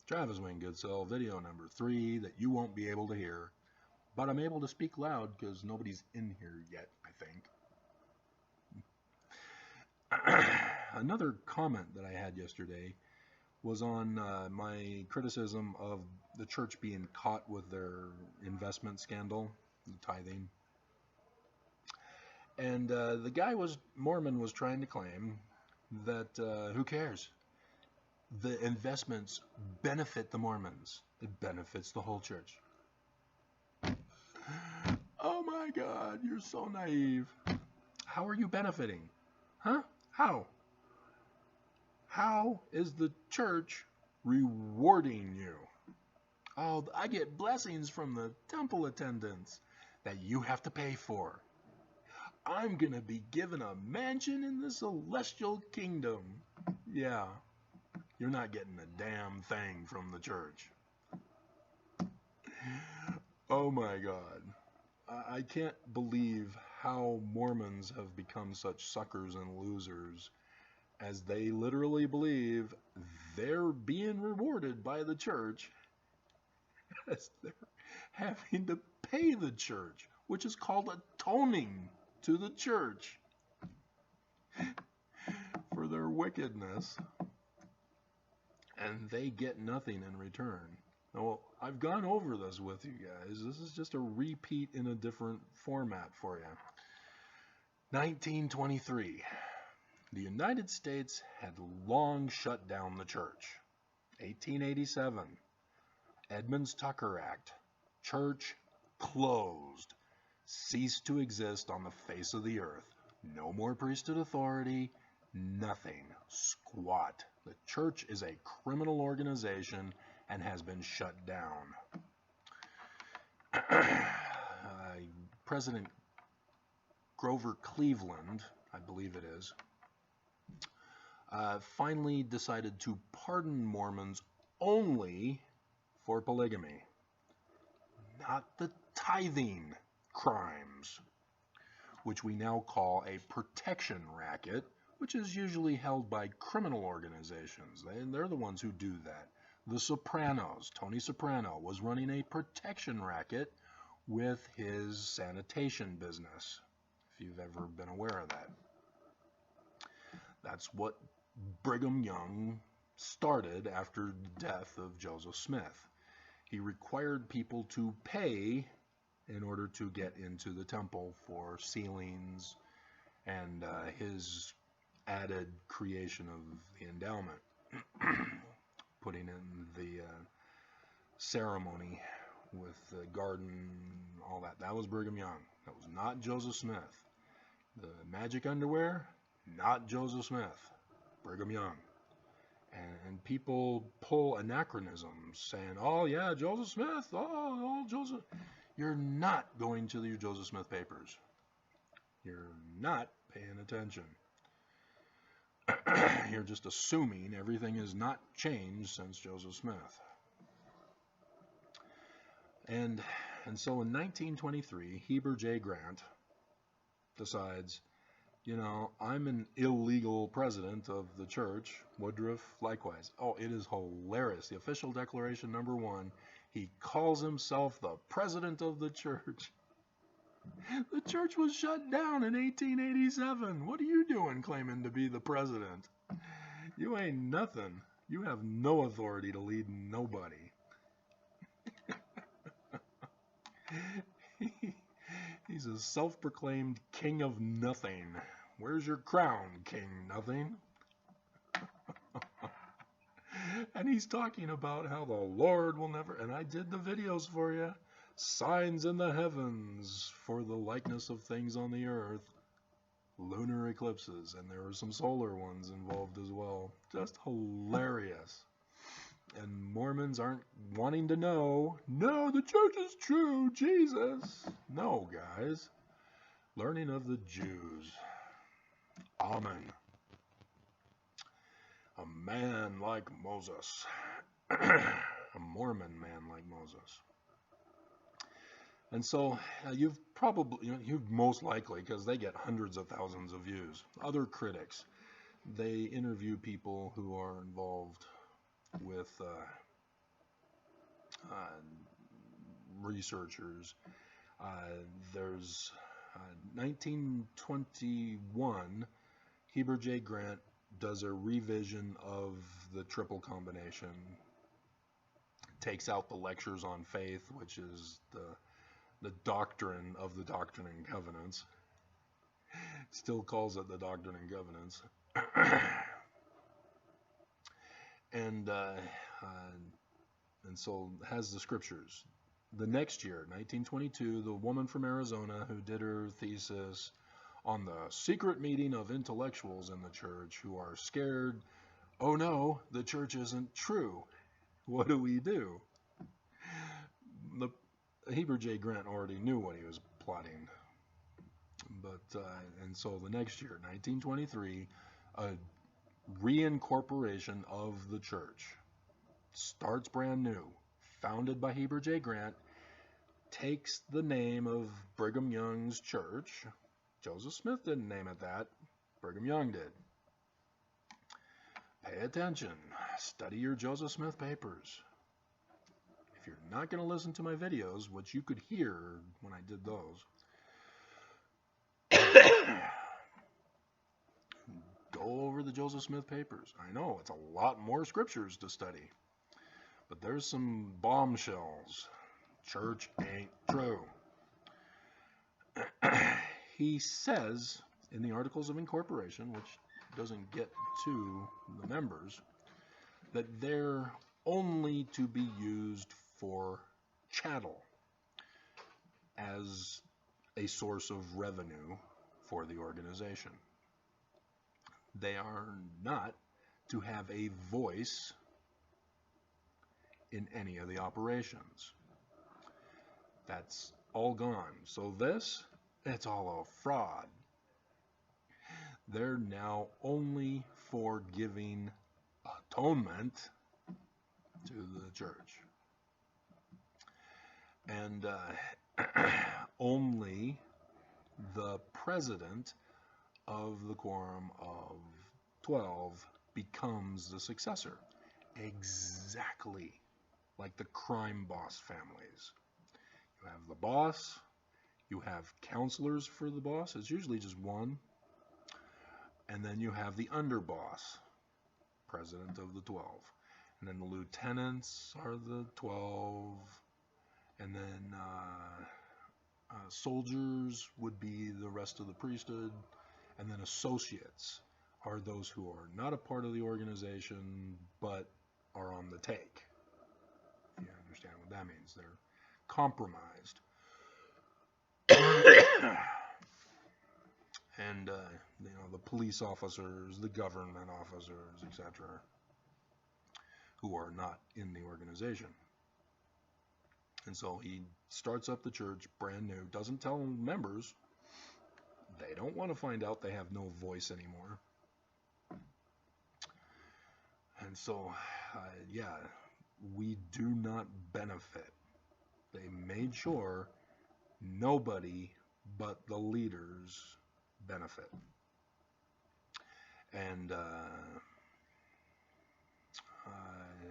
Travis Wayne Goodsell, video number 3 that you won't be able to hear, but I'm able to speak loud because nobody's in here yet, I think. Another comment that I had yesterday was on my criticism of the church being caught with their investment scandal, the tithing. And the guy Mormon was trying to claim that who cares? The investments benefit the Mormons. It benefits the whole church. Oh my God, you're so naive. How are you benefiting? Huh? How? How is the church rewarding you? Oh, I get blessings from the temple attendants that you have to pay for. I'm gonna be given a mansion in the celestial kingdom. Yeah, you're not getting a damn thing from the church. Oh my God. I can't believe how Mormons have become such suckers and losers, as they literally believe they're being rewarded by the church as they're having to pay the church, which is called atoning to the church for their wickedness, and they get nothing in return. Well, I've gone over this with you guys. This is just a repeat in a different format for you. 1923. The United States had long shut down the church. 1887. Edmunds-Tucker Act. Church closed. Ceased to exist on the face of the earth. No more priesthood authority. Nothing. Squat. The church is a criminal organization and has been shut down. President Grover Cleveland, I believe it is, finally decided to pardon Mormons only for polygamy, not the tithing crimes, which we now call a protection racket, which is usually held by criminal organizations. They're the ones who do that. The Sopranos, Tony Soprano, was running a protection racket with his sanitation business, if you've ever been aware of that. That's what Brigham Young started after the death of Joseph Smith. He required people to pay in order to get into the temple for sealings and his added creation of the endowment, putting in the ceremony with the garden, all that. That was Brigham Young. That was not Joseph Smith. The magic underwear, not Joseph Smith. Brigham Young. And people pull anachronisms saying, oh yeah, Joseph Smith, oh Joseph. You're not going to your Joseph Smith papers. You're not paying attention. You're just assuming everything has not changed since Joseph Smith. And so in 1923, Heber J. Grant decides, you know, I'm an illegal president of the church. Woodruff, likewise. Oh, it is hilarious. The official declaration number 1, he calls himself the president of the church. The church was shut down in 1887. What are you doing claiming to be the president? You ain't nothing. You have no authority to lead nobody. He's a self-proclaimed king of nothing. Where's your crown, King Nothing? And he's talking about how the Lord will never, and I did the videos for you, signs in the heavens for the likeness of things on the earth, lunar eclipses, and there were some solar ones involved as well. Just hilarious. And Mormons aren't wanting to know, no, the church is true, Jesus. No, guys. Learning of the Jews. Amen. A man like Moses. A Mormon man like Moses. And so you've most likely, because they get hundreds of thousands of views, other critics, they interview people who are involved with researchers. There's 1921, Heber J. Grant does a revision of the triple combination, takes out the lectures on faith, which is the doctrine of the Doctrine and Covenants. Still calls it the Doctrine and Covenants. and so has the scriptures. The next year, 1922, the woman from Arizona who did her thesis on the secret meeting of intellectuals in the church who are scared, oh no, the church isn't true. What do we do? Heber J. Grant already knew what he was plotting. But and so the next year, 1923, a reincorporation of the church starts brand new, founded by Heber J. Grant, takes the name of Brigham Young's church. Joseph Smith didn't name it that. Brigham Young did. Pay attention. Study your Joseph Smith papers. If you're not going to listen to my videos, which you could hear when I did those, go over the Joseph Smith papers. I know it's a lot more scriptures to study, but there's some bombshells. Church ain't true. He says in the Articles of Incorporation, which doesn't get to the members, that they're only to be used for chattel as a source of revenue for the organization. They are not to have a voice in any of the operations. That's all gone. So this, it's all a fraud. They're now only for giving atonement to the church. And only the president of the Quorum of 12 becomes the successor. Exactly like the crime boss families. You have the boss, you have counselors for the boss, it's usually just one, and then you have the underboss, president of the 12. And then the lieutenants are the 12, and then soldiers would be the rest of the priesthood, and then associates are those who are not a part of the organization but are on the take. If you understand what that means, they're compromised. And the police officers, the government officers, etc., who are not in the organization. And so he starts up the church brand new, doesn't tell members. They don't want to find out they have no voice anymore. And so, we do not benefit. They made sure nobody but the leaders benefit. And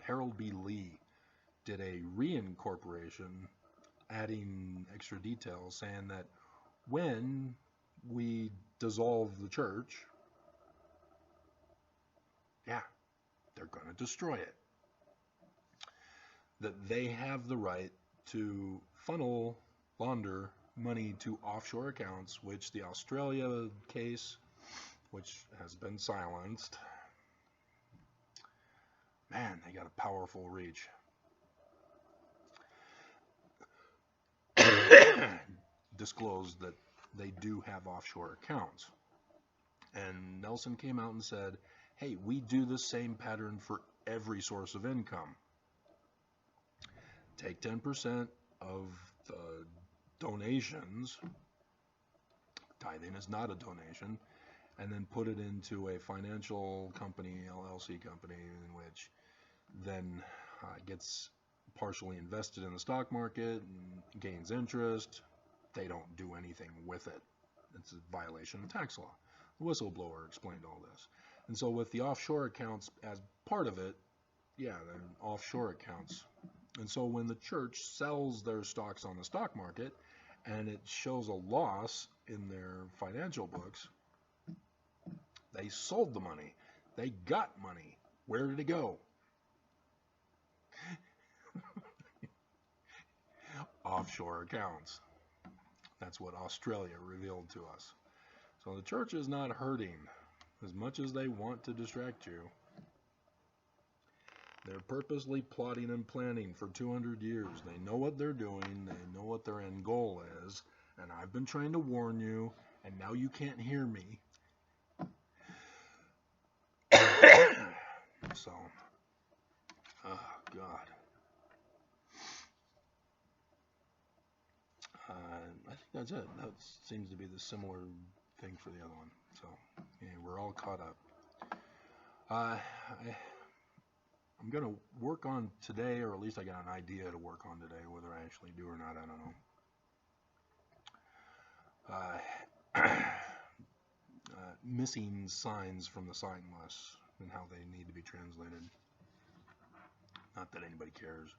Harold B. Lee did a reincorporation, adding extra details, saying that when we dissolve the church, they're going to destroy it. That they have the right to launder money to offshore accounts, which the Australia case, which has been silenced, man, they got a powerful reach. Disclosed that they do have offshore accounts. And Nelson came out and said, hey, we do the same pattern for every source of income. Take 10% of the donations, tithing is not a donation, and then put it into a financial company, LLC company, in which then gets partially invested in the stock market and gains interest. They don't do anything with it. It's a violation of tax law. The whistleblower explained all this. And so with the offshore accounts as part of it, then offshore accounts And so when the church sells their stocks on the stock market and it shows a loss in their financial books, they sold the money. They got money. Where did it go? Offshore accounts. That's what Australia revealed to us. So the church is not hurting as much as they want to distract you. They're purposely plotting and planning for 200 years. They know what they're doing. They know what their end goal is. And I've been trying to warn you, and now you can't hear me. So, oh God. I think that's it. That seems to be the similar thing for the other one. So, yeah, we're all caught up. I'm going to work on today, or at least I got an idea to work on today. Whether I actually do or not, I don't know. Missing signs from the sign lists and how they need to be translated. Not that anybody cares.